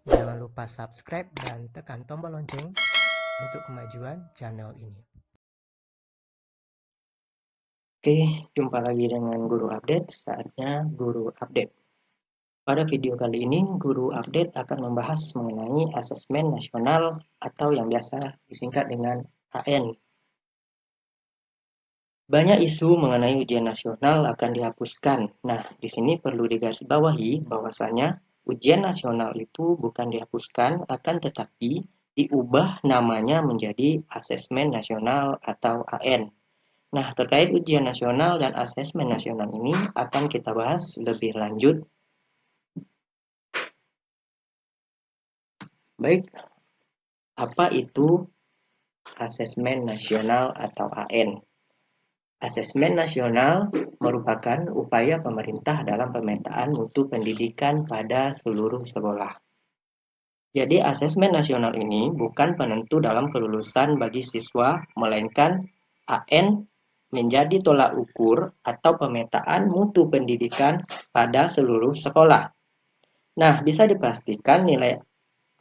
Jangan lupa subscribe dan tekan tombol lonceng untuk kemajuan channel ini. Oke, jumpa lagi dengan Guru Update, saatnya Guru Update. Pada video kali ini, Guru Update akan membahas mengenai asesmen nasional atau yang biasa disingkat dengan AN. Banyak isu mengenai ujian nasional akan dihapuskan. Nah, di sini perlu digarisbawahi bahwasanya ujian nasional itu bukan dihapuskan, akan tetapi diubah namanya menjadi asesmen nasional atau AN. Nah, terkait ujian nasional dan asesmen nasional ini akan kita bahas lebih lanjut. Baik, apa itu asesmen nasional atau AN? Asesmen nasional merupakan upaya pemerintah dalam pemetaan mutu pendidikan pada seluruh sekolah. Jadi, asesmen nasional ini bukan penentu dalam kelulusan bagi siswa, melainkan AN menjadi tolak ukur atau pemetaan mutu pendidikan pada seluruh sekolah. Nah, bisa dipastikan nilai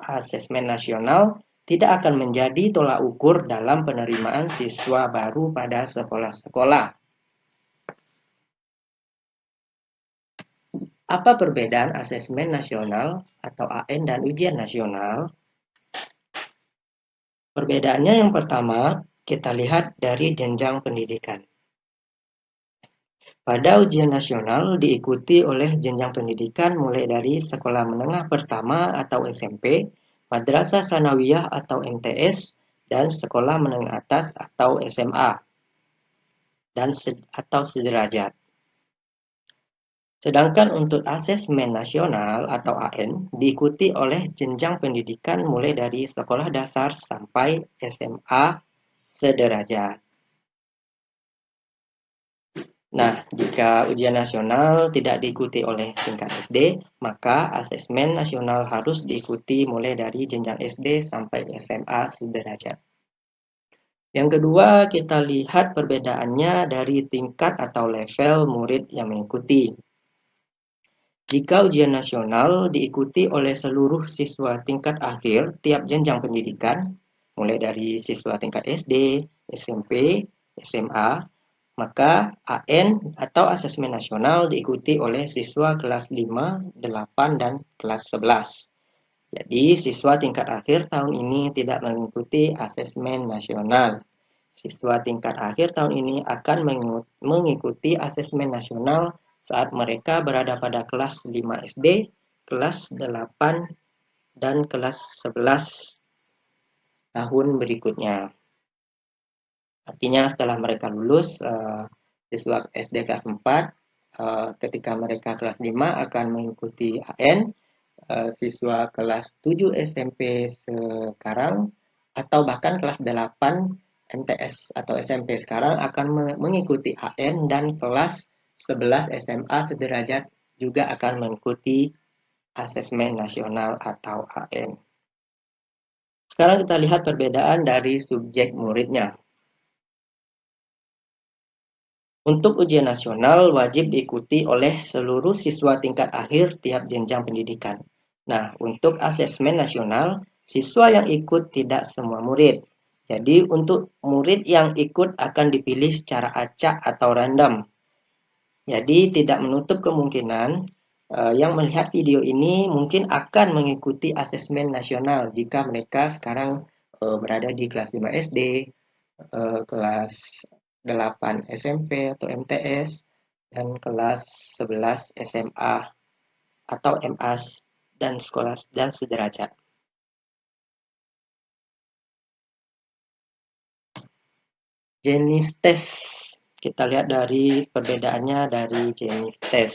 asesmen nasional tidak akan menjadi tolak ukur dalam penerimaan siswa baru pada sekolah-sekolah. Apa perbedaan asesmen nasional atau AN dan ujian nasional? Perbedaannya yang pertama, kita lihat dari jenjang pendidikan. Pada ujian nasional diikuti oleh jenjang pendidikan mulai dari sekolah menengah pertama atau SMP, madrasah sanawiyah atau MTS, dan sekolah menengah atas atau SMA, atau sederajat. Sedangkan untuk asesmen nasional atau AN diikuti oleh jenjang pendidikan mulai dari sekolah dasar sampai SMA sederajat. Nah, jika ujian nasional tidak diikuti oleh tingkat SD, maka asesmen nasional harus diikuti mulai dari jenjang SD sampai SMA sederajat. Yang kedua, kita lihat perbedaannya dari tingkat atau level murid yang mengikuti. Jika ujian nasional diikuti oleh seluruh siswa tingkat akhir tiap jenjang pendidikan, mulai dari siswa tingkat SD, SMP, SMA, maka AN atau asesmen nasional diikuti oleh siswa kelas 5, 8, dan kelas 11. Jadi, siswa tingkat akhir tahun ini tidak mengikuti asesmen nasional. Siswa tingkat akhir tahun ini akan mengikuti asesmen nasional saat mereka berada pada kelas 5 SD, kelas 8, dan kelas 11 tahun berikutnya. Artinya setelah mereka lulus, siswa SD kelas 4, ketika mereka kelas 5 akan mengikuti AN, siswa kelas 7 SMP sekarang, atau bahkan kelas 8 MTS atau SMP sekarang akan mengikuti AN, dan kelas 11 SMA sederajat juga akan mengikuti asesmen nasional atau AN. Sekarang kita lihat perbedaan dari subjek muridnya. Untuk ujian nasional wajib diikuti oleh seluruh siswa tingkat akhir tiap jenjang pendidikan. Nah, untuk asesmen nasional, siswa yang ikut tidak semua murid. Jadi, untuk murid yang ikut akan dipilih secara acak atau random. Jadi, tidak menutup kemungkinan yang melihat video ini mungkin akan mengikuti asesmen nasional jika mereka sekarang berada di kelas 5 SD, kelas 8 SMP atau MTS, dan kelas 11 SMA atau MA dan sekolah dan sederajat. Jenis tes. Kita lihat dari perbedaannya dari jenis tes.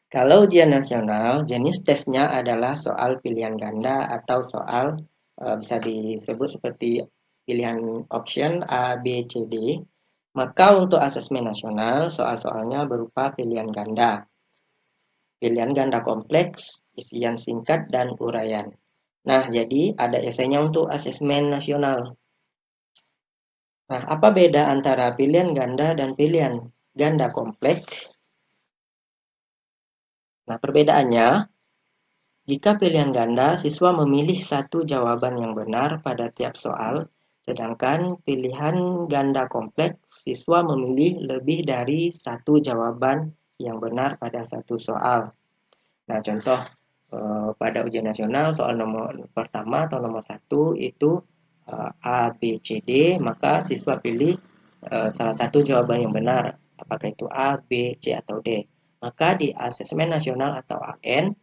Kalau ujian nasional, jenis tesnya adalah soal pilihan ganda atau soal bisa disebut seperti pilihan option A, B, C, D. Maka untuk asesmen nasional, soal-soalnya berupa pilihan ganda. Pilihan ganda kompleks, isian singkat, dan uraian. Nah, jadi ada esainya untuk asesmen nasional. Nah, apa beda antara pilihan ganda dan pilihan ganda kompleks? Nah, perbedaannya, Jika pilihan ganda, siswa memilih satu jawaban yang benar pada tiap soal, sedangkan pilihan ganda kompleks, siswa memilih lebih dari satu jawaban yang benar pada satu soal. Nah, contoh pada ujian nasional soal nomor pertama atau nomor 1 itu A, B, C, D, maka siswa pilih salah satu jawaban yang benar, apakah itu A, B, C, atau D. Maka di asesmen nasional atau AN,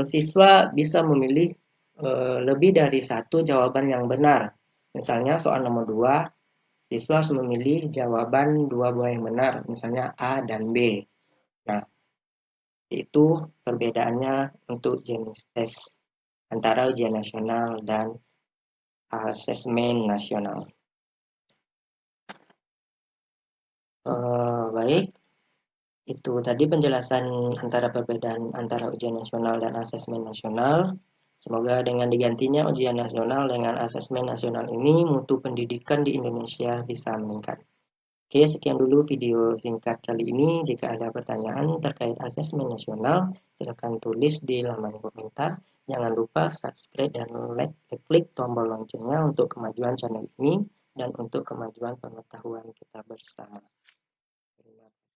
siswa bisa memilih lebih dari satu jawaban yang benar. Misalnya soal nomor 2, siswa harus memilih jawaban dua buah yang benar, misalnya A dan B. Nah, itu perbedaannya untuk jenis tes antara ujian nasional dan asesmen nasional. Baik, itu tadi penjelasan antara perbedaan antara ujian nasional dan asesmen nasional. Semoga dengan digantinya ujian nasional dengan asesmen nasional ini, mutu pendidikan di Indonesia bisa meningkat. Oke, sekian dulu video singkat kali ini. Jika ada pertanyaan terkait asesmen nasional, silakan tulis di laman komentar. Jangan lupa subscribe dan like, klik tombol loncengnya untuk kemajuan channel ini dan untuk kemajuan pengetahuan kita bersama.